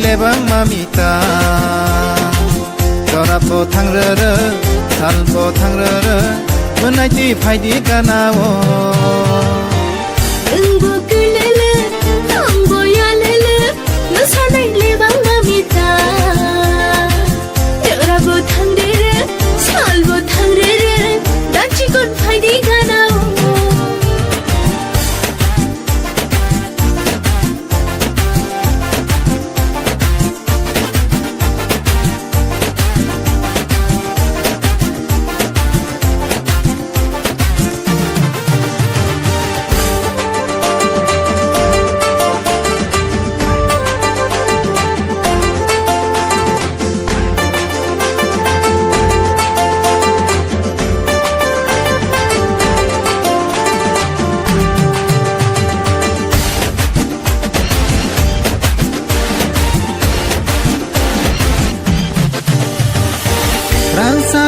lebang mamita Dorabo tangrere salbo tangrere Mwnai ti phaidi kanawo Engbo kulele Angbo yalele Nusanai lebang mamita Dorabo tangrere salbo tangrere Dachikon phaidi kanawo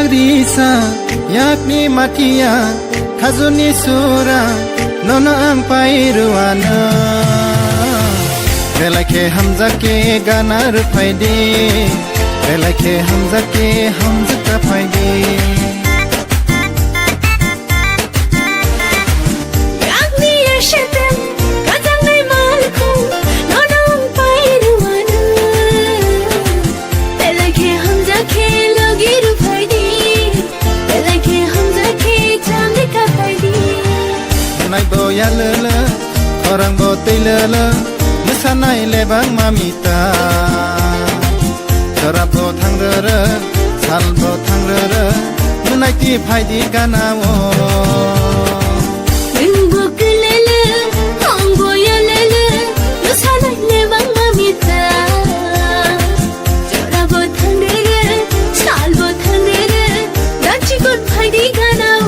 Risa yakni matia khazuni sura nono ang pairuana belake hamza ke gana rupaide belake hamza ke hamza ka paide yakni yashatem kazangai malku nono ang pairuana belake hamza ke logi rupaide Mwnai bo yalwlwk orang bo teilele Musanai lebang mamita Dorabo tangrere salbo tangrere Mwnai ti phaidi kanawo Engbo kulele angbo yalele Musanai lebang mamita Dorabo tangrere salbo tangrere Dachikon phaidi kanawo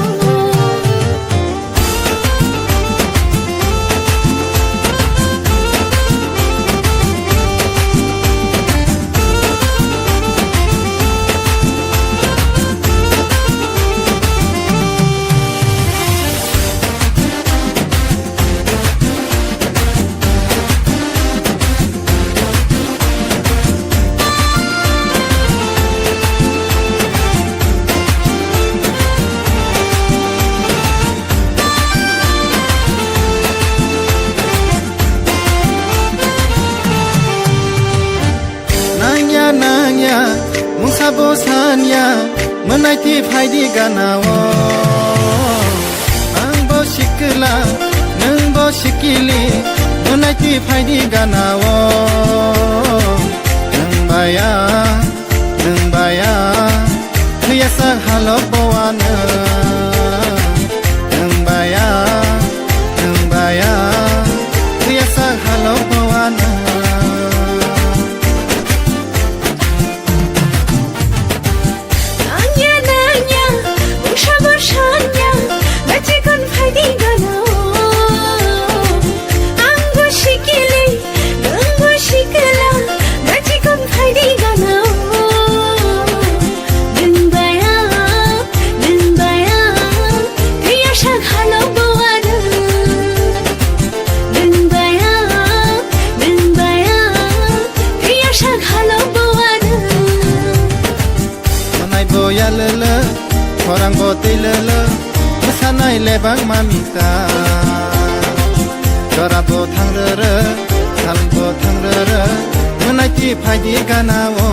Nanya musabo sanya Mwnai ti phaidi kanawo Ang bo shikla nang bo shikili Mwnai ti phaidi kanawo Nang baya Kuyasak halok bawana Nang baya Kuyasak halok bawana Yalwlwk orang bo teilele Musanai lebang mamita Dorabo tangrere salbo tangrere Mwnai ti phaidi kanawo